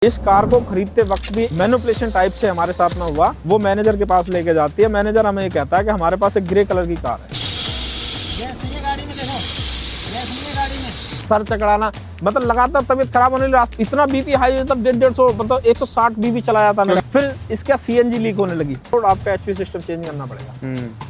इस कार को खरीदते वक्त भी मैनिपुलेशन टाइप से हमारे साथ में हुआ। वो मैनेजर के पास लेके जाती है, मैनेजर हमें ये कहता है कि हमारे पास एक ग्रे कलर की कार है। सर चकराना, मतलब लगातार तबीयत खराब होने लगी, इतना बीपी हाई होता 150 मतलब 160 बीपी चला जाता मेरा। फिर इसका सीएनजी लीक होने लगी और आपका एचपी सिस्टम चेंज करना पड़ेगा।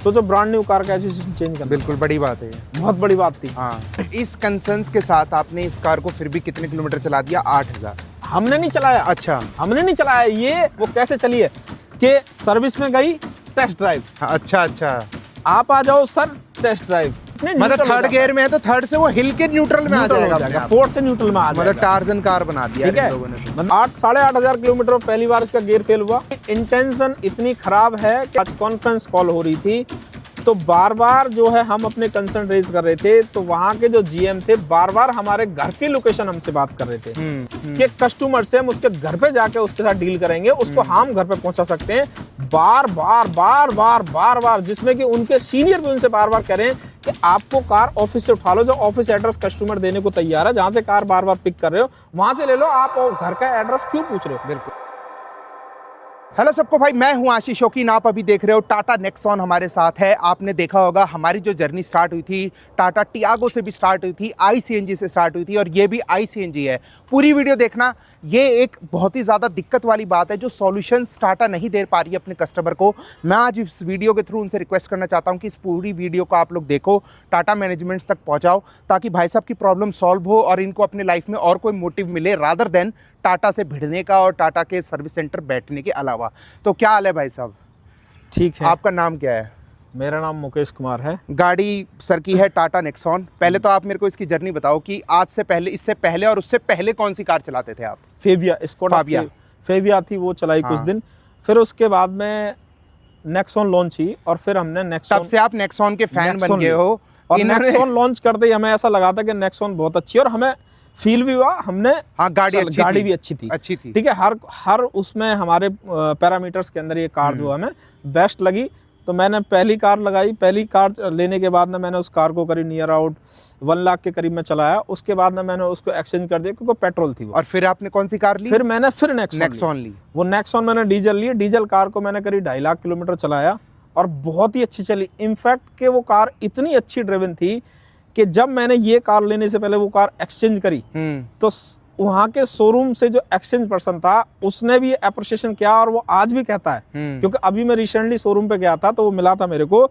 सोचो ब्रांड न्यू कार का एचपी सिस्टम चेंज करना, बिल्कुल बड़ी बात है, बहुत बड़ी बात थी। हाँ, इस कंसर्न्स के साथ आपने इस कार को फिर भी कितने किलोमीटर चला दिया? 8000। हमने नहीं चलाया। अच्छा, हमने नहीं चलाया, ये वो कैसे चली है कि सर्विस में गई टेस्ट ड्राइव। अच्छा अच्छा, आप आ जाओ सर टेस्ट ड्राइव, मतलब थर्ड गियर में है तो थर्ड से वो हिल के न्यूट्रल में आ जाएगा, फोर्थ से न्यूट्रल में आ जाएगा। मतलब टार्जन कार बना दिया ठीक है। लोगों ने। मतलब 8,500 किलोमीटर पहली बार इसका गियर फेल हुआ। इंटेंशन इतनी खराब है कि आज कॉन्फ्रेंस कॉल हो रही थी तो बार बार जो है हम अपने कंसर्न रेज कर रहे थे, तो वहाँ के जो जीएम थे बार बार हमारे घर की लोकेशन हमसे बात कर रहे थे कि कस्टमर से हम उसके घर पे जाके उसके साथ डील करेंगे, उसको हम घर पे पहुंचा सकते हैं। बार बार जिसमें कि उनके सीनियर भी उनसे बार बार कह रहे हैं कि आपको कार ऑफिस से उठा लो, जो ऑफिस एड्रेस कस्टमर देने को तैयार है, जहां से कार बार बार पिक कर रहे हो वहां से ले लो, आप घर का एड्रेस क्यों पूछ रहे हो। बिल्कुल। हेलो सबको भाई, मैं हूं आशीष शौकीन, आप अभी देख रहे हो टाटा नेक्सॉन हमारे साथ है। आपने देखा होगा हमारी जो जर्नी स्टार्ट हुई थी टाटा टियागो से भी स्टार्ट हुई थी, ICNG से स्टार्ट हुई थी और ये भी ICNG है। पूरी वीडियो देखना। ये एक बहुत ही ज़्यादा दिक्कत वाली बात है जो सॉल्यूशंस टाटा नहीं दे पा रही है अपने कस्टमर को। मैं आज इस वीडियो के थ्रू उनसे रिक्वेस्ट करना चाहता हूँ कि इस पूरी वीडियो को आप लोग देखो, टाटा मैनेजमेंट्स तक पहुँचाओ ताकि भाई साहब की प्रॉब्लम सॉल्व हो और इनको अपने लाइफ में और कोई मोटिव मिले रादर देन टाटा से भिड़ने का और टाटा के सर्विस सेंटर बैठने के अलावा। तो क्या हाल है भाई साहब? ठीक है। आपका नाम क्या है? मेरा नाम मुकेश कुमार है। गाड़ी सर की है टाटा नेक्सॉन। पहले तो आप मेरे को इसकी जर्नी बताओ कि आज से पहले, इससे पहले और उससे पहले कौन सी कार चलाते थे आप? फेविया, स्कोडा फेविया थी, वो चलाई कुछ दिन। फिर उसके बाद में नेक्सॉन लॉन्च हुई और फिर हमने नेक्सॉन, तब से आप नेक्सॉन के फैन बन गए हो। और नेक्सॉन लॉन्च करते ही हमें ऐसा लगा था कि नेक्सॉन बहुत अच्छी है और हमें फील भी हुआ। हमने गाड़ी भी अच्छी थी। ठीक है, हर उसमें हमारे पैरामीटर्स के अंदर ये कार जो हमें बेस्ट लगी। तो मैंने पहली कार लगाई, पहली कार लेने के बाद में मैंने उस कार को करीब नियर आउट 1 लाख के करीब में चलाया। उसके बाद में मैंने उसको एक्सचेंज कर दिया क्योंकि पेट्रोल थी वो। और फिर आपने कौन सी कार ली? फिर मैंने नेक्सॉन ली। वो नेक्सॉन मैंने डीजल ली। डीजल कार को मैंने करीब 2.5 लाख किलोमीटर चलाया और बहुत ही अच्छी चली। इनफैक्ट कि वो कार इतनी अच्छी ड्रिवन थी कि जब मैंने ये कार लेने से पहले वो कार एक्सचेंज करी तो वहाँ के शोरूम से जो एक्सचेंज पर्सन था उसने भी अप्रिशिएशन किया और वो आज भी कहता है, क्योंकि अभी मैं रिसेंटली शोरूम पे गया था तो वो मिला था मेरे को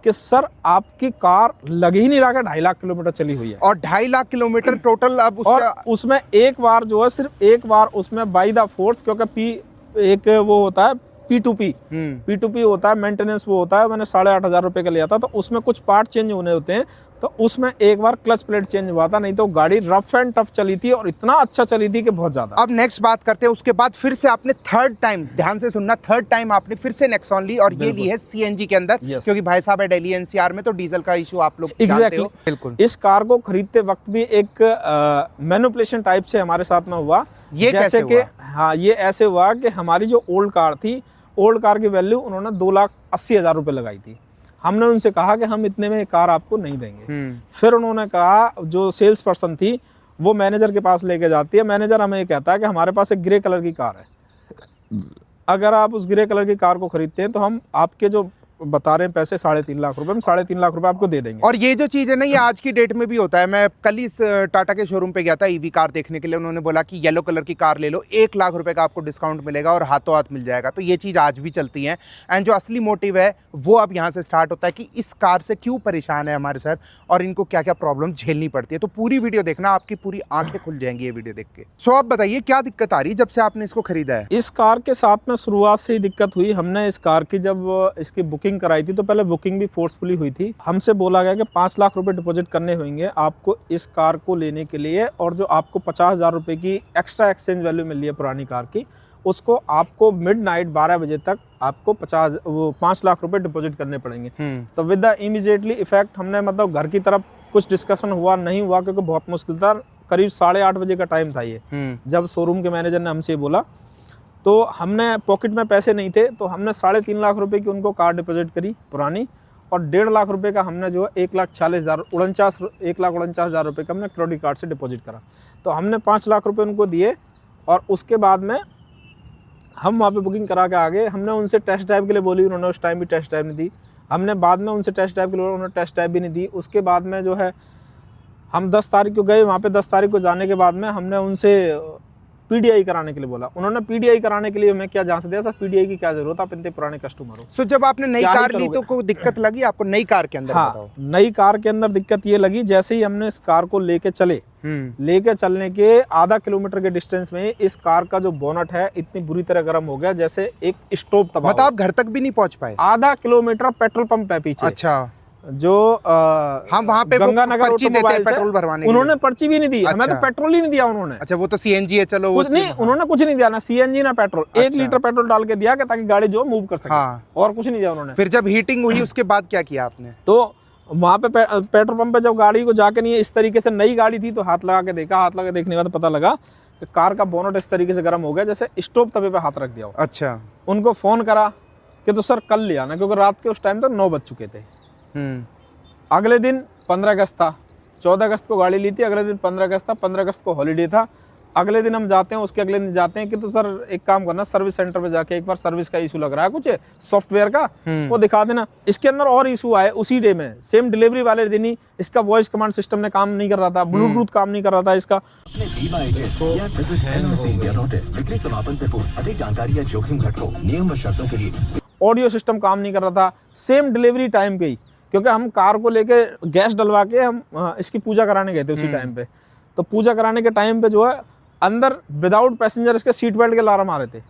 कि सर आपकी कार लग ही नहीं रहा कि 2.5 लाख किलोमीटर चली हुई है। और 2.5 लाख किलोमीटर टोटल अब उसका... और उसमें एक बार जो है, सिर्फ एक बार उसमें बाय द फोर्स, क्योंकि एक वो होता है P2P होता है, मेंटेनेंस वो होता है, मैंने 8,500 रुपये का लिया था। तो उसमें कुछ पार्ट चेंज होने होते हैं, तो उसमें एक बार क्लच प्लेट चेंज हुआ था, नहीं तो गाड़ी रफ एंड टफ चली थी और इतना अच्छा चली थी कि बहुत ज्यादा। अब नेक्स्ट बात करते हैं। उसके बाद फिर से आपने थर्ड टाइम, ध्यान से सुनना, थर्ड टाइम आपने फिर से नेक्सॉन ली और ये ली है CNG के अंदर, क्योंकि भाई साहब है दिल्ली NCR में, तो डीजल का इशू आप लोग जानते हो। बिल्कुल। इस कार को खरीदते वक्त भी एक मैनिपुलेशन टाइप से हमारे साथ में हुआ। ये कैसे हुआ? हाँ, ये ऐसे हुआ कि हमारी जो ओल्ड कार थी, ओल्ड कार की वैल्यू उन्होंने 2,80,000 रुपये लगाई थी। हमने उनसे कहा कि हम इतने में कार आपको नहीं देंगे। फिर उन्होंने कहा, जो सेल्स पर्सन थी वो मैनेजर के पास लेके जाती है, मैनेजर हमें ये कहता है कि हमारे पास एक ग्रे कलर की कार है, अगर आप उस ग्रे कलर की कार को खरीदते हैं तो हम आपके जो बता रहे हैं पैसे 3.5 लाख रुपए, हम 3.5 लाख रुपए आपको दे देंगे। और ये जो चीज़ है ना, ये आज की डेट में भी होता है। मैं कल इस टाटा के शोरूम पे गया था EV कार देखने के लिए। उन्होंने बोला कि येलो कलर की कार ले लो, 1 लाख रुपए का आपको डिस्काउंट मिलेगा और हाथों हाथ मिल जाएगा। तो ये चीज़ आज भी चलती है। एंड जो असली मोटिव है वो अब यहाँ से स्टार्ट होता है कि इस कार से क्यों परेशान है हमारे सर और इनको क्या क्या प्रॉब्लम झेलनी पड़ती है। तो पूरी वीडियो देखना, आपकी पूरी आंखें खुल जाएंगी ये वीडियो देख के। सो आप बताइए क्या दिक्कत आ रही है जब से आपने इसको खरीदा है? इस कार के साथ में शुरुआत से ही दिक्कत हुई। हमने इस कार की जब इसकी बुकिंग कराई थी तो पहले बुकिंग भी फोर्सफुली हुई थी। हमसे बोला गया कि 5 लाख रुपए डिपॉजिट करने होंगे आपको इस कार को लेने के लिए, और जो आपको 50,000 रुपए की एक्स्ट्रा एक्सचेंज वैल्यू मिल रही है पुरानी कार की, उसको आपको मिडनाइट 12 बजे तक आपको 5 लाख रुपए डिपॉजिट करने पड़ेंगे। तो विद द इमीडिएटली इफेक्ट हमने, मतलब घर की तरफ कुछ डिस्कशन हुआ नहीं हुआ क्योंकि बहुत मुश्किल था। करीब 8:30 बजे का टाइम था ये, जब शोरूम के मैनेजर ने हमसे बोला। तो हमने पॉकेट में पैसे नहीं थे, तो हमने 3.5 लाख रुपए की उनको कार डिपॉजिट करी पुरानी, और 1.5 लाख रुपए का हमने जो है 1,49,000 रुपए का हमने क्रेडिट कार्ड से डिपॉजिट करा। तो हमने 5 लाख रुपए उनको दिए और उसके बाद में हम वहाँ पे बुकिंग करा के आ गए। हमने उनसे टेस्ट ड्राइव के लिए बोली, उन्होंने उस टाइम भी टेस्ट ड्राइव नहीं दी। हमने बाद में उनसे टेस्ट ड्राइव के लिए, उन्होंने टेस्ट ड्राइव भी नहीं दी। उसके बाद में जो है हम 10 तारीख को गए वहाँ पे। 10 तारीख को जाने के बाद में हमने उनसे पीडीआई कराने के लिए बोला। उन्होंने पीडीआई कराने के लिए हमें क्या जांच दिया, सर पीडीआई की क्या जरूरत, आप इतने पुराने कस्टमर हो। सो जब आपने नई क्या ही कार ली करोगे? तो कोई दिक्कत लगी आपको नई कार के अंदर? हाँ, बताओ। नई कार के अंदर दिक्कत ये लगी, जैसे ही हमने इस कार को लेके चले, लेके चलने के आधा किलोमीटर के डिस्टेंस में इस कार का जो बोनट है इतनी बुरी तरह गर्म हो गया जैसे एक स्टोव तबाह। मतलब आप घर तक भी नहीं पहुंच पाए? आधा किलोमीटर पेट्रोल पंप है पीछे। अच्छा। जो हम वहाँ पे गंगानगर पर्ची देते हैं ऑटोमोबाइल्स पेट्रोल भरवाने के लिए। उन्होंने पर्ची भी नहीं दी। हमें तो अच्छा। पेट्रोल ही नहीं दिया उन्होंने। अच्छा, वो तो सीएनजी है, चलो वो कुछ नहीं, उन्होंने कुछ नहीं दिया, ना सीएनजी ना पेट्रोल। 1 अच्छा। लीटर पेट्रोल डाल के दिया कि ताकि गाड़ी जो मूव कर सके। हाँ। और कुछ नहीं दिया उन्होंने। फिर जब हीटिंग हुई उसके बाद क्या किया आपने? तो वहाँ पे पेट्रोल पंप पे जब गाड़ी को जाके नहीं, इस तरीके से नई गाड़ी थी, तो हाथ लगा के देखा। हाथ लगा के देखने के बाद पता लगा कि कार का बोनट इस तरीके से गर्म हो गया जैसे स्टोव तवे पे हाथ रख दिया हो। अच्छा। उनको फोन करा कि तो सर कल ले आना, क्योंकि रात के उस टाइम तक 9 बज चुके थे। अगले दिन 15 अगस्त था। 14 अगस्त को गाड़ी ली थी, अगले दिन 15 अगस्त था। 15 अगस्त को हॉलीडे था। अगले दिन हम जाते हैं, उसके अगले दिन जाते हैं कि तो सर एक काम करना, सर्विस सेंटर पे जाके एक बार सर्विस का इशू लग रहा है कुछ सॉफ्टवेयर का, वो दिखा देना। इसके अंदर और इशू आए उसी डे में, सेम डिलीवरी वाले दिन ही। इसका वॉइस कमांड सिस्टम ने काम नहीं कर रहा था, ब्लूटूथ काम नहीं कर रहा था इसका। अपने बीमा एजेंट या विजिट एनओसी इंडिया नोटिस बिक्री समापन से पूर्व अधिक जानकारी या जोखिम घटकों नियम व शर्तों के लिए। ऑडियो सिस्टम काम नहीं कर रहा था, सेम डिलीवरी टाइम पे ही, क्योंकि हम कार को लेके गैस डलवा के हम इसकी पूजा कराने गए थे उसी टाइम पे। तो पूजा कराने के टाइम पे जो है अंदर विदाउट पैसेंजर इसके सीट बेल्ट के अलार्म आ रहे थे,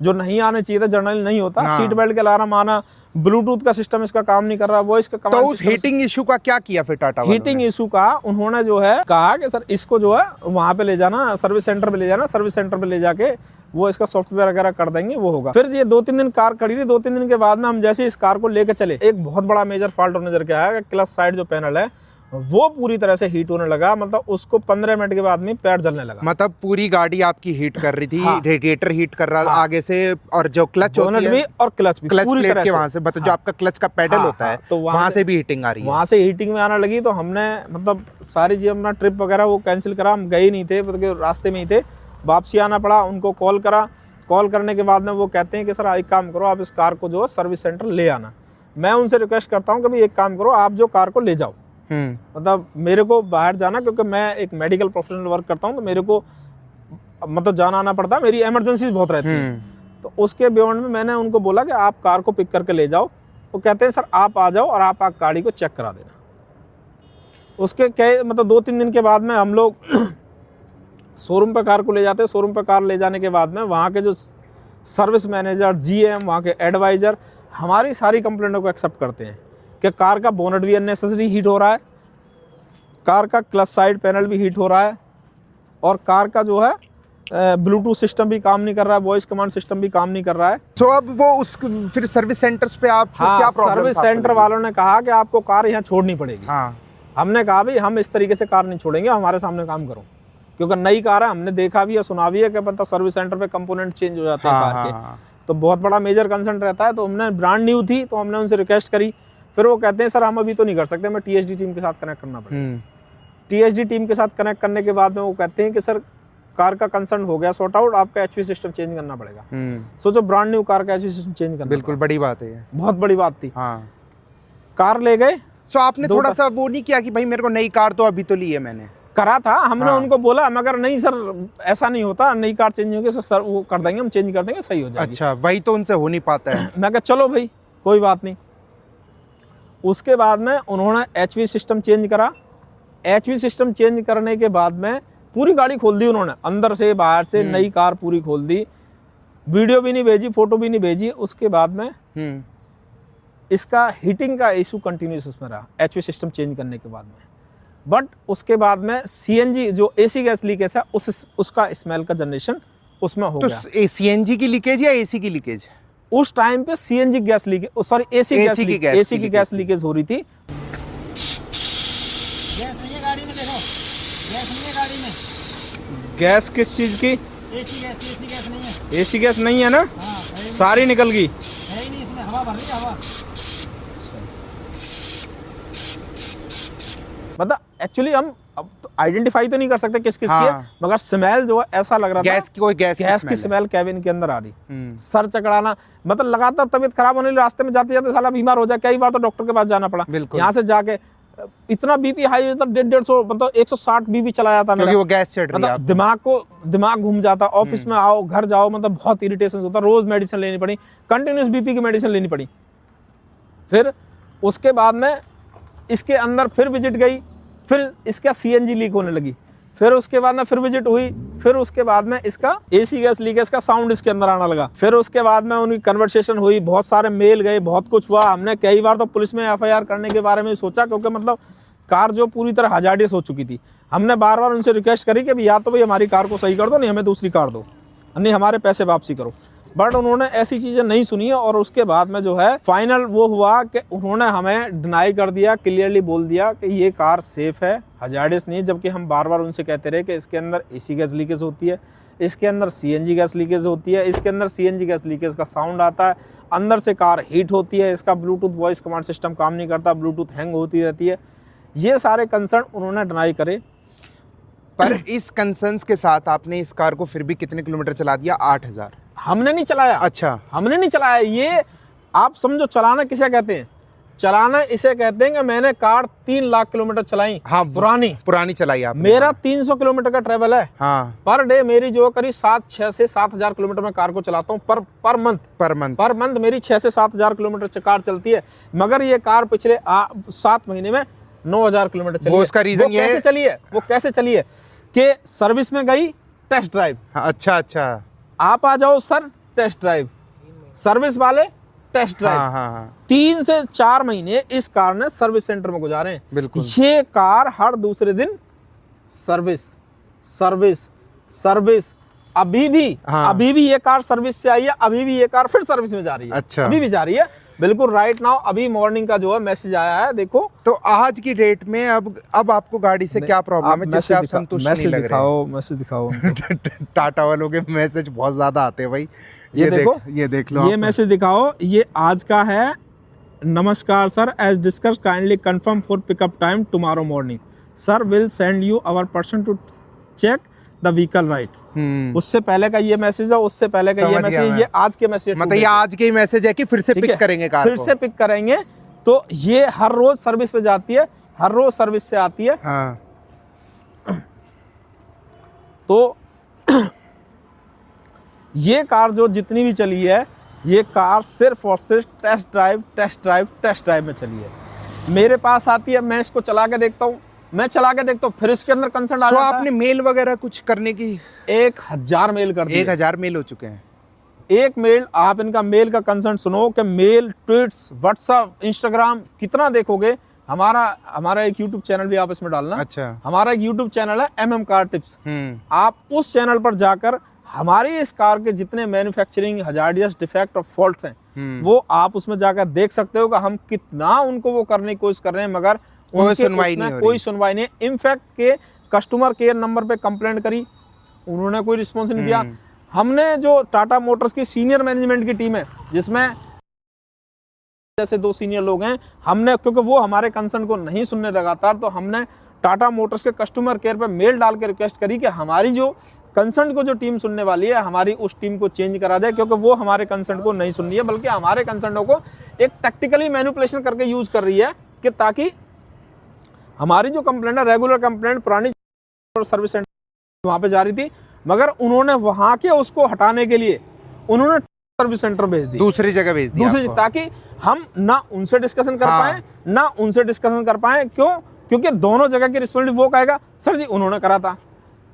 जो नहीं आने चाहिए था, जनरली नहीं होता। हाँ। सीट बेल्ट के अलार्म आना, ब्लूटूथ का सिस्टम इसका काम नहीं कर रहा, वो इसका तो उस हीटिंग इशू का क्या किया फिर टाटा वालों हीटिंग ने? इशू का उन्होंने जो है कहा कि सर इसको जो है वहाँ पे ले जाना, सर्विस सेंटर पे ले जाना। सर्विस सेंटर पे ले जाके वो इसका सॉफ्टवेयर वगैरह कर देंगे, वो होगा। फिर ये 2-3 दिन कार खड़ी रही। 2-3 दिन के बाद में हम जैसे इस कार को लेकर चले, एक बहुत बड़ा मेजर फॉल्ट नजर के आया कि क्लच साइड जो पैनल है वो पूरी तरह से हीट होने लगा। मतलब उसको 15 मिनट के बाद में पैर जलने लगा। मतलब पूरी गाड़ी आपकी हीट कर रही थी। हाँ। रेडिएटर हीट कर रहा था हाँ। आगे से, और जो क्लच बोनट भी और क्लच भी क्लच पूरी प्लेट तरह के से। वहां से मतलब जो हाँ। आपका क्लच का पेडल हाँ, होता है, तो वहां से भी हीटिंग आ रही है। वहाँ से हीटिंग में आने लगी। तो हमने मतलब सारी चीज़, अपना ट्रिप वगैरह वो कैंसिल करा। हम गए नहीं थे, क्योंकि रास्ते में ही थे, वापसी आना पड़ा। उनको कॉल करा, कॉल करने के बाद में वो कहते हैं कि सर एक काम करो, आप इस कार को जो है सर्विस सेंटर ले आना। मैं उनसे रिक्वेस्ट करता हूँ कि भाई एक काम करो, आप जो कार को ले जाओ, मतलब मेरे को बाहर जाना, क्योंकि मैं एक मेडिकल प्रोफेशनल वर्क करता हूँ, तो मेरे को मतलब जाना आना पड़ता है, मेरी इमरजेंसी बहुत रहती है। तो उसके बियॉन्ड में मैंने उनको बोला कि आप कार को पिक करके ले जाओ। वो कहते हैं सर आप आ जाओ और आप गाड़ी को चेक करा देना। उसके क्या मतलब 2-3 दिन के बाद में हम लोग शोरूम पे कार को ले जाते हैं। शोरूम पे कार ले जाने के बाद में वहाँ के जो सर्विस मैनेजर, जीएम, वहाँ के एडवाइज़र हमारी सारी कंप्लेंटों को एक्सेप्ट करते हैं कि कार का बोनट भी अननेसेसरी हीट हो रहा है, कार का क्लच साइड पैनल भी हीट हो रहा है, और कार का जो है ब्लूटूथ सिस्टम भी काम नहीं कर रहा है, वॉइस कमांड सिस्टम भी काम नहीं कर रहा है। तो अब वो उस फिर सर्विस सेंटर्स पे आप क्या हाँ, प्रॉब्लम? सर्विस सेंटर वालों ने कहा कि आपको कार यहाँ छोड़नी पड़ेगी। हाँ। हमने कहा भाई हम इस तरीके से कार नहीं छोड़ेंगे, हमारे सामने काम करो, क्योंकि नई कार है, हमने देखा भी है, सुना भी है कि मतलब सर्विस सेंटर पे कंपोनेंट चेंज हो जाते हैं कार के। तो बहुत बड़ा मेजर कंसर्न रहता है। तो हमने ब्रांड न्यू थी, तो हमने उनसे रिक्वेस्ट करी। फिर वो कहते हैं सर हम अभी तो नहीं कर सकते, हमें टीएसडी टीम के साथ कनेक्ट करना पड़ेगा। टीएसडी टीम के साथ कनेक्ट करने के बाद में वो कहते हैं कि सर कार का कंसर्न हो गया सॉर्ट आउट, आपका एचवी सिस्टम चेंज करना पड़ेगा। सोचो ब्रांड न्यू कार का एचवी सिस्टम चेंज करना, बिल्कुल बड़ी बात है ये, बहुत बड़ी बात थी। हाँ। कार ले गए। सो आपने थोड़ा सा वो नहीं किया कि भाई मेरे को नई कार तो अभी तो ली है मैंने? करा था हमने। हाँ। उनको बोला मगर नहीं सर ऐसा नहीं होता, नई कार चेंज होगी सर वो कर देंगे, हम चेंज कर देंगे, सही हो जाएगी। अच्छा, वही तो उनसे हो नहीं पाता है। मैं कहा चलो भाई कोई बात नहीं। उसके बाद में उन्होंने एचवी सिस्टम चेंज करा। एचवी सिस्टम चेंज करने के बाद में पूरी गाड़ी खोल दी उन्होंने, अंदर से बाहर से नई कार पूरी खोल दी। वीडियो भी नहीं भेजी, फोटो भी नहीं भेजी। उसके बाद में इसका हीटिंग का इशू कंटिन्यूस इसमें रहा एचवी सिस्टम चेंज करने के बाद में। बट उसके बाद में सीएनजी जो एसी गैस लीकेज है उसका स्मेल का जनरेशन उसमें हो गया। तो सीएनजी की लीकेज या एसी की लीकेज? उस टाइम पे CNG gas leakage, sorry AC की गैस लीकेज हो रही थी। गैस नहीं है गाड़ी में, देखो गैस नहीं है गाड़ी में। गैस किस चीज की? एसी गैस नहीं है। एसी गैस नहीं है ना? हाँ, सारी निकल गई। है ही नहीं, इसमें हवा भर रही है, हवा। मतलब एक्चुअली हम अब तो आइडेंटिफाई तो नहीं कर सकते किस किस की है, मगर स्मेल जो है ऐसा लग रहा था गैस की, कोई गैस की स्मेल कैबिन के अंदर आ रही। सर चकराना, मतलब लगातार तबीयत खराब होने लगी, रास्ते में जाते जाते साला बीमार हो जाए। कई बार तो डॉक्टर के पास जाना पड़ा। यहाँ से जाके इतना बीपी हाई, मतलब 150 मतलब 160 बीपी चला जाता मेरा, क्योंकि वो गैस चढ़ रही है। मतलब दिमाग घूम जाता। ऑफिस में आओ, घर जाओ, मतलब बहुत इरिटेशन होता। रोज मेडिसिन लेनी पड़ी, कंटिन्यूस बीपी की मेडिसिन लेनी पड़ी। फिर उसके बाद में इसके अंदर फिर विजिट गई, फिर इसका सीएनजी लीक होने लगी। फिर उसके बाद में फिर विजिट हुई, फिर उसके बाद में इसका एसी गैस लीकेज का साउंड इसके अंदर आने लगा। फिर उसके बाद में उनकी कन्वर्सेशन हुई, बहुत सारे मेल गए, बहुत कुछ हुआ। हमने कई बार तो पुलिस में एफआईआर करने के बारे में सोचा, क्योंकि मतलब कार जो पूरी तरह हजार्डियस हो चुकी थी। हमने बार बार उनसे रिक्वेस्ट करी कि या तो भाई हमारी कार को सही कर दो, नहीं हमें दूसरी कार दो, नहीं हमारे पैसे वापसी करो। बट उन्होंने ऐसी चीज़ें नहीं सुनी। और उसके बाद में जो है फाइनल वो हुआ कि उन्होंने हमें डिनाई कर दिया, क्लियरली बोल दिया कि ये कार सेफ है, हजार्डियस नहीं है। जबकि हम बार बार उनसे कहते रहे कि इसके अंदर एसी गैस लीकेज होती है, इसके अंदर सीएनजी गैस लीकेज होती है, इसके अंदर सीएनजी गैस लीकेज का साउंड आता है, अंदर से कार हीट होती है, इसका ब्लूटूथ वॉइस कमांड सिस्टम काम नहीं करता, ब्लूटूथ हैंग होती रहती है। ये सारे कंसर्न उन्होंने डिनाई करे। पर इस कंसर्न्स के साथ आपने इस कार को फिर भी कितने किलोमीटर चला दिया? 8000। हमने नहीं चलाया। अच्छा, हमने नहीं चलाया। ये आप समझो चलाना किसे कहते हैं। चलाना इसे कहते हैं कि मैंने कार 3 लाख किलोमीटर चलाई। हाँ, पुरानी चलाई आपने। मेरा 300 किलोमीटर का ट्रेवल है। हाँ, पर डे मेरी जो करीब 6 से 7 हजार किलोमीटर में कार को चलाता हूँ। पर मंथ मेरी 6 से 7 हजार किलोमीटर कार चलती है। मगर ये कार पिछले 7 महीने में 9 हजार किलोमीटर चली है। उसका रीजन ये कैसे चली है? वो कैसे चली है कि सर्विस में गई, टेस्ट ड्राइव। अच्छा, आप आ जाओ सर, टेस्ट ड्राइव, सर्विस वाले टेस्ट ड्राइव। हाँ। 3 से 4 महीने इस कार ने सर्विस सेंटर में गुजारे हैं। बिल्कुल। ये कार हर दूसरे दिन सर्विस अभी भी ये कार सर्विस से आई है, अभी भी ये कार फिर सर्विस में जा रही है। अच्छा, अभी भी जा रही है, बिल्कुल राइट नाउ। अभी मॉर्निंग का जो है मैसेज आया है, देखो। तो आज की डेट में अब आपको गाड़ी से क्या प्रॉब्लम है जिससे आप संतुष्ट नहीं लग रहे? मैसेज दिखाओ। टाटा वालों के मैसेज बहुत ज्यादा आते हैं भाई। ये देख लो, ये मैसेज दिखाओ। ये आज का है। नमस्कार sir, as discussed kindly confirm for pickup time tomorrow morning. Sir will send you our person to check the vehicle right. उससे पहले का ये मैसेज है, उससे पहले का ये मैसेज, ये आज के मैसेज, मतलब ये आज के मैसेज है कि फिर से पिक करेंगे कार फिर से पिक करेंगे। तो ये हर रोज सर्विस पे जाती है, हर रोज सर्विस से आती है। हाँ। तो ये कार जो जितनी भी चली है, ये कार सिर्फ और सिर्फ टेस्ट ड्राइव में चली है। मेरे पास आती है, मैं इसको चला के देखता हूँ, फिर इसके अंदर कंसर्न आ जाता है। आपने मेल वगैरह कुछ करने की? 1000 मेल कर दिए। 1000 मेल हो चुके हैं। एक मेल, आप इनका मेल का कंसर्न सुनो कि मेल, ट्वीट्स, व्हाट्सएप, इंस्टाग्राम कितना देखोगे। हमारा एक यूट्यूब चैनल भी आप इसमें डालना। अच्छा। हमारा एक यूट्यूब चैनल है MM कार टिप्स। आप उस चैनल पर जाकर हमारी इस कार के जितने मैन्युफैक्चरिंग हजार्डियस डिफेक्ट और फॉल्ट हैं, वो आप उसमें जाकर देख सकते हो कि हम कितना उनको वो करने की कोशिश कर रहे हैं, मगर कोई सुनवाई नहीं। इनफैक्ट के कस्टमर केयर नंबर पे कंप्लेंट करी, उन्होंने कोई रिस्पॉन्स नहीं दिया। हमने जो टाटा मोटर्स की सीनियर मैनेजमेंट की टीम है, जिसमें जैसे 2 सीनियर लोग हैं, हमने, क्योंकि वो हमारे कंसर्न को नहीं सुनने लगातार, तो हमने टाटा मोटर्स के कस्टमर केयर पे मेल डाल के रिक्वेस्ट करी कि हमारी जो कंसर्न को जो टीम सुनने वाली है, हमारी उस टीम को चेंज करा दे, क्योंकि वो हमारे कंसर्न को नहीं सुन रही है, बल्कि हमारे कंसर्नों को एक टैक्टिकली मैनिपुलेशन करके यूज कर रही है कि ताकि हमारी जो कंप्लेंट है, रेगुलर कंप्लेंट पुरानी सर्विस सेंटर वहाँ पे जा रही थी, मगर उन्होंने वहाँ के उसको हटाने के लिए उन्होंने सर्विस सेंटर भेज दी, दूसरी जगह भेज दी, ताकि हम ना उनसे डिस्कशन कर पाए, क्यों? क्योंकि दोनों जगह की रिस्पॉन्सिबिलिटी, वो कहेगा सर जी उन्होंने करा था,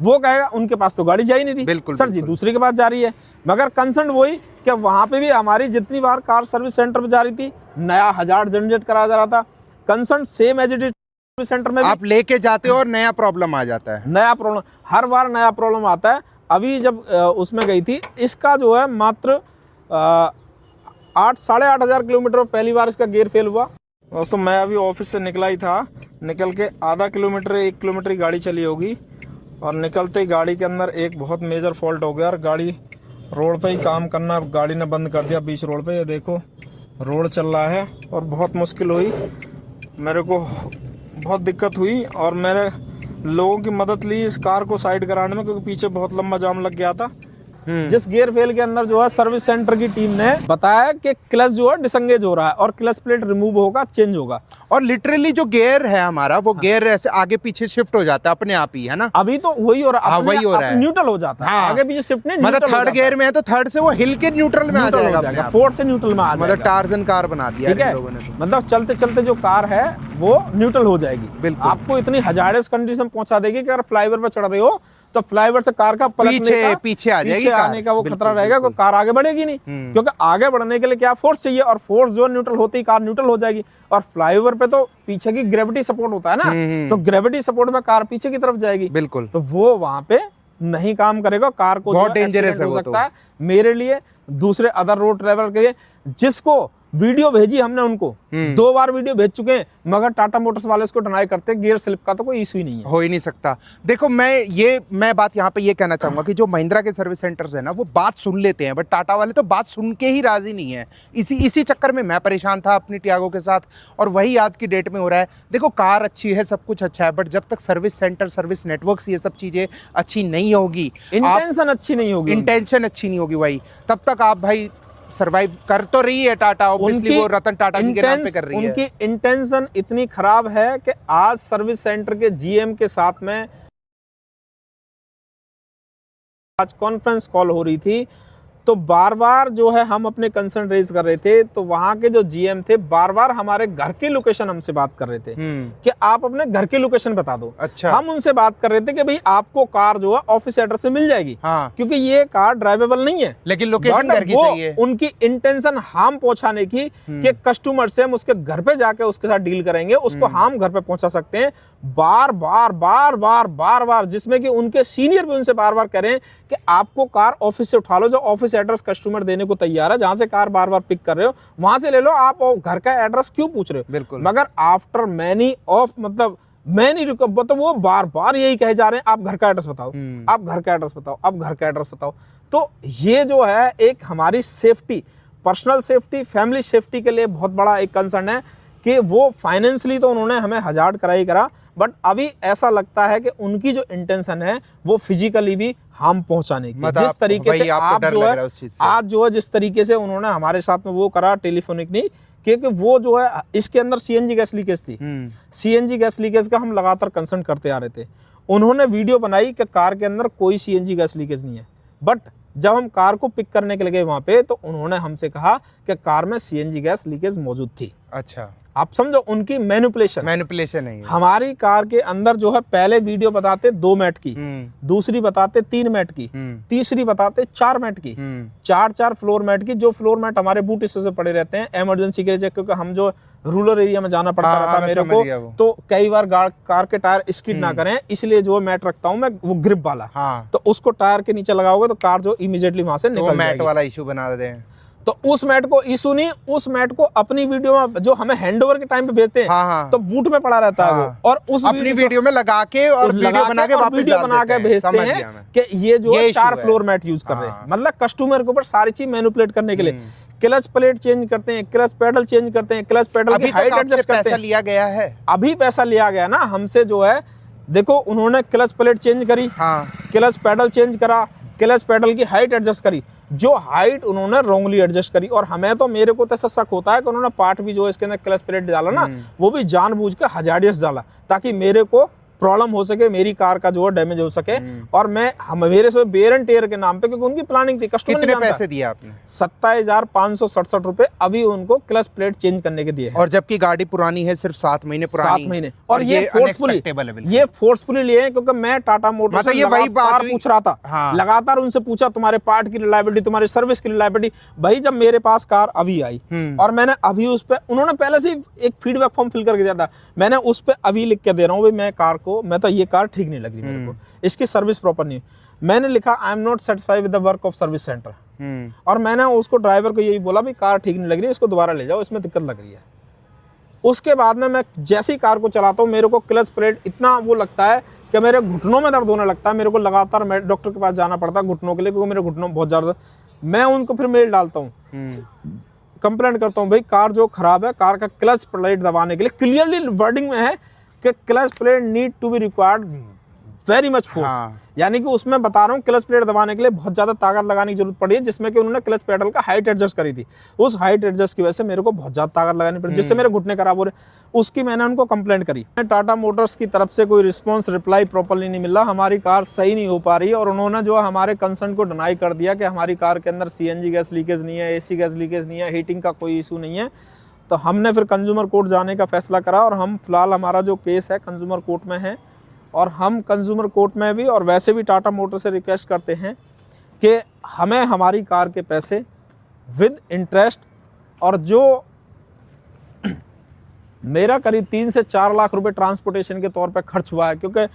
वो कहेगा उनके पास तो गाड़ी जा ही नहीं रही, बिल्कुल, सर जी दूसरे के पास जा रही है। मगर कंसर्न वही कि वहाँ पे भी हमारी जितनी बार कार सर्विस सेंटर पे जा रही थी, नया हजार्ड जनरेट कराया जा रहा था। Concern same as it is service centre में आप लेके जाते हो और नया प्रॉब्लम आ जाता है, हर बार नया प्रॉब्लम आता है। अभी जब उसमें गई थी, इसका जो है मात्र 8-8.5 हजार किलोमीटर पहली बार इसका गियर फेल हुआ। दोस्तों मैं अभी ऑफिस से निकला ही था, निकल के आधा किलोमीटर 1 किलोमीटर की गाड़ी चली होगी, और निकलते ही गाड़ी के अंदर एक बहुत मेजर फॉल्ट हो गया और गाड़ी रोड पे ही काम करना गाड़ी ने बंद कर दिया बीच रोड पे। ये देखो रोड चल रहा है और बहुत मुश्किल हुई, मेरे को बहुत दिक्कत हुई, और मेरे लोगों की मदद ली इस कार को साइड कराने में, क्योंकि पीछे बहुत लंबा जाम लग गया था। जिस गियर फेल के अंदर जो है सर्विस सेंटर की टीम ने बताया कि क्लच जो है डिसंगेज हो रहा है और क्लच प्लेट रिमूव होगा, चेंज होगा। और लिटरली जो गियर है हमारा वो गियर ऐसे आगे पीछे शिफ्ट हो जाता है अपने आप ही, है ना? अभी तो वही हो रहा है, हाँ, वही हो रहा है, न्यूट्रल हो जाता है। हाँ। आगे पीछे शिफ्ट नहीं, मतलब थर्ड गियर में है तो थर्ड से वो हिल के न्यूट्रल में आ जाएगा अपने आप। फोर्थ से न्यूट्रल में आ जाएगा। मतलब टार्जन कार बना दिया ठीक है, लोगों ने तो। मतलब चलते चलते जो कार है वो न्यूट्रल हो जाएगी। बिल्कुल। आपको इतनी हजार्डस कंडीशन पहुंचा देगी कि अगर फ्लाईओवर पर चढ़ रहे हो तो फ्लाईओवर से कार का पीछे आ जाएगी, आने का वो खतरा रहेगा, क्योंकि कार आगे बढ़ेगी नहीं। क्योंकि आगे बढ़ने के लिए क्या फोर्स चाहिए, और फोर्स जो न्यूट्रल होती है कार न्यूट्रल हो जाएगी। और फ्लाईओवर पे तो पीछे की ग्रेविटी सपोर्ट होता है ना, तो ग्रेविटी सपोर्ट में कार पीछे की तरफ जाएगी। बिल्कुल। तो वो वहां पे नहीं काम करेगा, कार को बहुत डेंजरस हो सकता है मेरे लिए, दूसरे अदर रोड ट्रेवलर के लिए। जिसको वीडियो भेजी हमने उनको 2 बार वीडियो भेज चुके हैं, मगर टाटा मोटर्स वाले उसको डिनाई करते हैं। गियर स्लिप का तो कोई इशू ही नहीं है, हो ही नहीं सकता। देखो मैं बात यहाँ पे ये कहना चाहूंगा कि जो महिंद्रा के सर्विस सेंटर्स है ना वो बात सुन लेते हैं, बट टाटा वाले तो बात सुन के ही राजी नहीं है। इसी चक्कर में मैं परेशान था अपनी टियागो के साथ, और वही आज की डेट में हो रहा है। देखो कार अच्छी है, सब कुछ अच्छा है, बट जब तक सर्विस सेंटर, सर्विस नेटवर्क्स, ये सब चीजें अच्छी नहीं होगी, इंटेंशन अच्छी नहीं होगी, वही तब तक आप भाई सरवाइव कर तो रही है टाटा, ऑब्वियसली वो रतन टाटा जी के नाम पे कर रही है। उनकी इंटेंशन इतनी खराब है कि आज सर्विस सेंटर के जीएम के साथ में आज कॉन्फ्रेंस कॉल हो रही थी, तो बार बार जो है हम अपने कंसर्न रेज कर रहे थे, तो वहां के जो जीएम थे बार बार हमारे घर की लोकेशन हमसे बात कर रहे थे कि आप अपने घर की लोकेशन बता दो। अच्छा। हम उनसे बात कर रहे थे कि भाई आपको कार जो है ऑफिस एड्रेस से मिल जाएगी, हाँ। क्योंकि ये कार ड्राइवेबल नहीं है, लेकिन लोकेशन घर की चाहिए। उनकी इंटेंशन हार्म पहुंचाने की कि कस्टमर से हम उसके घर पे जाके उसके साथ डील करेंगे, उसको हार्म घर पे पहुंचा सकते हैं। बार बार जिसमें कि उनके सीनियर भी उनसे बार बार कह रहे हैं कि आपको कार ऑफिस से उठा लो, जो ऑफिस एड्रेस कस्टमर देने को तैयार है, जहां से कार बार बार पिक कर रहे हो वहां से ले लो, आप घर का एड्रेस क्यों पूछ रहे हो? बिल्कुल। मगर आफ्टर मैनी ऑफ मतलब मैनी तो वो बार बार यही कहे जा रहे हैं, आप घर का एड्रेस बताओ, आप घर का एड्रेस बताओ, आप घर का एड्रेस बताओ। तो ये जो है एक हमारी safety, personal safety, family safety के लिए बहुत बड़ा एक कंसर्न है कि वो फाइनेंशियली तो उन्होंने हमें हजार्ड करा, बट अभी ऐसा लगता है कि उनकी जो इंटेंशन है वो फिजिकली भी हार्म पहुंचाने की। जिस तरीके से आप जो है आज जो है जिस तरीके से उन्होंने हमारे साथ में वो करा टेलीफोनिक नहीं, क्योंकि वो जो है इसके अंदर सीएनजी गैस लीकेज थी। सीएनजी गैस लीकेज का हम लगातार कंसर्न करते आ रहे थे। उन्होंने वीडियो बनाई कि कार के अंदर कोई सीएनजी गैस लीकेज नहीं है, बट जब हम कार को पिक करने के लिए गए वहां पे, तो उन्होंने हमसे कहा कि कार में सीएनजी गैस लीकेज मौजूद थी। अच्छा, आप समझो उनकी मैनिपुलेशन है। हमारी कार के अंदर जो है पहले वीडियो बताते 2 मैट की, दूसरी बताते 3 मैट की, तीसरी बताते 4 मैट की, 4 फ्लोर मैट की, जो फ्लोर मैट हमारे बूट हिस्से से पड़े रहते हैं इमरजेंसी के लिए, क्योंकि हम जो रूरल एरिया में जाना पड़ता रहता मेरे को, तो कई बार कार के टायर स्किड ना करें, इसलिए जो मैट रखता हूं मैं वो ग्रिप वाला। तो उसको टायर के नीचे लगाओगे तो कार जो इमीडिएटली वहां से निकल मैट वाला इशू बना देते हैं। तो उस मैट को इशू नहीं, उस मैट को अपनी वीडियो में जो हमें हैंडओवर के टाइम पे भेजते हैं, तो बूट में पड़ा रहता है वो, और उस अपनी वीडियो में लगा के और वीडियो बना के भेजते हैं कि ये जो 4 फ्लोर मैट यूज कर रहे हैं। मतलब कस्टमर के ऊपर सारी चीज मैनिपुलेट करने के लिए क्लच प्लेट चेंज करते हैं, क्लच पेडल चेंज करते हैं, क्लच पेडल की हाइट एडजस्ट करते हैं। लिया गया है, अभी पैसा लिया गया ना हमसे जो है। देखो उन्होंने क्लच प्लेट चेंज करी, क्लच पेडल चेंज करा, क्लच पेडल की हाइट एडजस्ट करी, जो हाइट उन्होंने रॉन्गली एडजस्ट करी। और हमें तो मेरे को तो ऐसा शक होता है कि उन्होंने पार्ट भी जो इसके अंदर क्लच प्लेट डाला ना, वो भी जानबूझ के हजार्डियस डाला ताकि मेरे को प्रॉब्लम हो सके, मेरी कार का जो है डैमेज हो सके। और मेरे से बेयर एंड टेयर के नाम पे, क्योंकि उनकी प्लानिंग थी, कस्टमर कितने पैसे दिए आपने? 27,567 रुपए अभी उनको क्लच प्लेट चेंज करने के दिए हैं। और जबकि गाड़ी पुरानी है, सिर्फ 7 महीने पुरानी, 7 महीने। और ये फोर्सफुली लिए हैं, क्योंकि मैं टाटा मोटर्स से लगातार पूछ रहा था, लगातार उनसे पूछा तुम्हारे पार्ट की रिलायबिलिटी, तुम्हारी सर्विस की रिलायबिलिटी। भाई जब मेरे पास कार अभी आई और मैंने अभी उस पर, उन्होंने पहले से एक फीडबैक फॉर्म फिल करके दिया था, मैंने उस पर अभी लिख के दे रहा हूँ भाई मैं कार को, मैं तो ये कार ठीक नहीं लग रही मेरे को, इसकी सर्विस प्रॉपर नहीं। मैंने लिखा I am not satisfied with the work of service centre. और मैंने उसको ड्राइवर को यही बोला भाई कार ठीक नहीं लग रही है, इसको दोबारा ले जाओ, इसमें दिक्कत लग रही है। उसके बाद में मैं जैसी कार को चलाता हूँ, मेरे को क्लच प्लेट इतना वो लगता है कि मेरे घुटनों में दर्द होने लगता है। मेरे को लगातार डॉक्टर के पास जाना पड़ता है घुटनों के लिए, क्योंकि मेरे घुटनों बहुत ज्यादा। मैं उनको फिर मेल डालता हूँ, कंप्लेंट करता हूँ भाई कार जो खराब है, कार का क्लच प्लेट दबाने के लिए क्लियरली वर्डिंग में है कि clutch plate need to be required very much force. हाँ। यानी कि उसमें बता रहा हूँ क्लच प्लेट दबाने के लिए बहुत ज़्यादा ताकत लगाने की जरूरत पड़ी है, जिसमें कि उन्होंने क्लच पेडल का हाइट एडजस्ट करी थी। उस हाइट एडजस्ट की वजह से मेरे को बहुत ज़्यादा ताकत लगानी पड़ी, जिससे मेरे घुटने खराब हो रहे। उसकी मैंने उनको कंप्लेंट करी। टाटा मोटर्स की तरफ से कोई रिस्पॉन्स रिप्लाई प्रॉपरली नहीं मिल रहा, हमारी कार सही नहीं हो पा रही है। और उन्होंने जो हमारे कंसर्न को डिनाई कर दिया कि हमारी कार के अंदर CNG गैस लीकेज नहीं है, AC गैस लीकेज नहीं है, हीटिंग का कोई इशू नहीं है। तो हमने फिर कंज्यूमर कोर्ट जाने का फैसला करा और हम फिलहाल हमारा जो केस है कंज्यूमर कोर्ट में है। और हम कंज्यूमर कोर्ट में भी और वैसे भी टाटा मोटर से रिक्वेस्ट करते हैं कि हमें हमारी कार के पैसे विद इंटरेस्ट, और जो मेरा करीब 3 से 4 लाख रुपए ट्रांसपोर्टेशन के तौर पे खर्च हुआ है, क्योंकि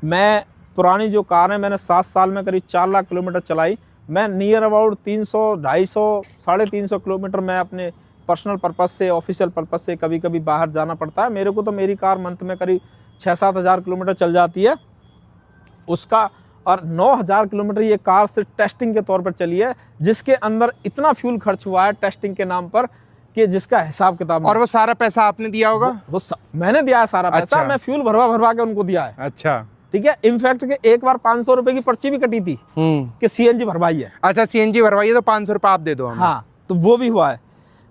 मैं पुरानी जो कार है मैंने 7 साल में करीब 4 लाख किलोमीटर चलाई। मैं नियर अबाउट 300, 250, 350 किलोमीटर मैं अपने पर्सनल पर्पस से, ऑफिशियल पर्पस से कभी कभी बाहर जाना पड़ता है मेरे को। तो मेरी कार मंथ में करीब 6-7 हज़ार किलोमीटर चल जाती है उसका, और 9,000 किलोमीटर ये कार सिर्फ टेस्टिंग के तौर पर चली है, जिसके अंदर इतना फ्यूल खर्च हुआ है टेस्टिंग के नाम पर कि जिसका हिसाब किताब। और वो सारा पैसा आपने दिया होगा? मैंने दिया है सारा पैसा। अच्छा। मैं फ्यूल भरवा के उनको दिया है। अच्छा, ठीक है। इनफैक्ट के एक बार 500 रुपए की पर्ची भी कटी थी कि CNG भरवाई है। अच्छा, CNG भरवाइए तो 500 रुपये आप दे दो हमें। हाँ, तो वो भी हुआ है।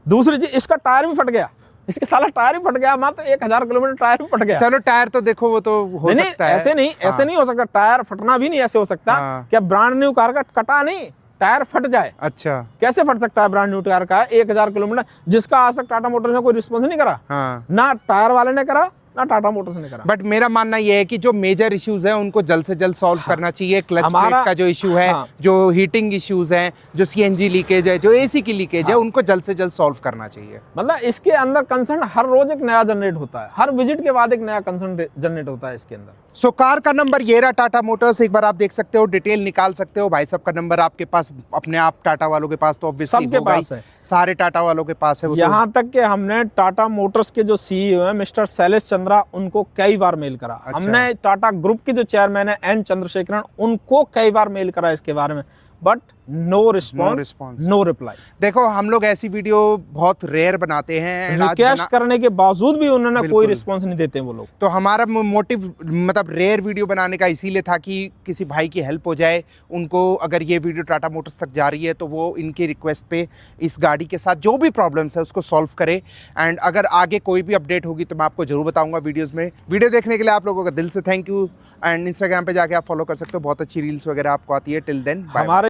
दूसरी चीज, इसका टायर भी फट गया, इसके साला टायर भी फट गया, मात्र 1,000 किलोमीटर टायर भी फट गया। चलो टायर तो देखो, वो तो हो नहीं, सकता है। ऐसे नहीं, ऐसे नहीं हो सकता। टायर फटना भी नहीं ऐसे हो सकता। हाँ। क्या ब्रांड न्यू कार का कटा नहीं, टायर फट जाए? अच्छा, कैसे फट सकता है ब्रांड न्यू कार का 1,000 किलोमीटर, जिसका आज तक टाटा मोटर्स ने कोई रिस्पॉन्स नहीं करा। हाँ। ना टायर वाले ने करा, ना टाटा मोटर्स ने करा। बट मेरा मानना ये है कि जो मेजर इश्यूज हैं उनको जल्द से जल्द सॉल्व करना चाहिए। क्लच प्लेट का जो इशू है, जो हीटिंग इश्यूज हैं, जो CNG लीकेज है, जो AC की लीकेज है, उनको जल्द से जल्द सॉल्व करना चाहिए। मतलब इसके अंदर कंसर्न हर रोज एक नया जनरेट होता है, हर विजिट के बाद एक नया कंसर्न जनरेट होता है इसके अंदर। सो कार का नंबर ये रहा टाटा मोटर्स, एक बार आप देख सकते हो, डिटेल निकाल सकते हो। भाई साहब का नंबर आपके पास, अपने आप टाटा वालों के पास तो ऑब्वियसली सबके पास है, सारे टाटा वालों के पास है। वो यहाँ तक कि हमने टाटा मोटर्स के जो CEO हैं मिस्टर शैलेश चंद्रा, उनको कई बार मेल करा। अच्छा। हमने टाटा ग्रुप के जो चेयरमैन है N चंद्रशेखरन, उनको कई बार मेल करा इसके बारे में, but no response, no reply. देखो, हम लोग ऐसी वीडियो बहुत रेयर बनाते हैं, रिक्वेस्ट करने के बावजूद भी उन्होंने कोई बिल्कुल। रिस्पॉन्स नहीं देते वो लोग। तो हमारा मोटिव मतलब रेयर वीडियो बनाने का इसीलिए था कि किसी भाई की हेल्प हो जाए उनको। अगर ये वीडियो टाटा मोटर्स तक जा रही है तो वो इनकी रिक्वेस्ट पे इस गाड़ी के साथ जो भी प्रॉब्लम्स है उसको सॉल्व करे। एंड अगर आगे कोई भी अपडेट होगी तो मैं आपको जरूर बताऊंगा वीडियोस में। वीडियो देखने के लिए आप लोगों का दिल से थैंक यू। एंड इंस्टाग्राम पे जाके आप फॉलो कर सकते हो, बहुत अच्छी रील्स वगैरह आपको आती है। टिल देन, हमारे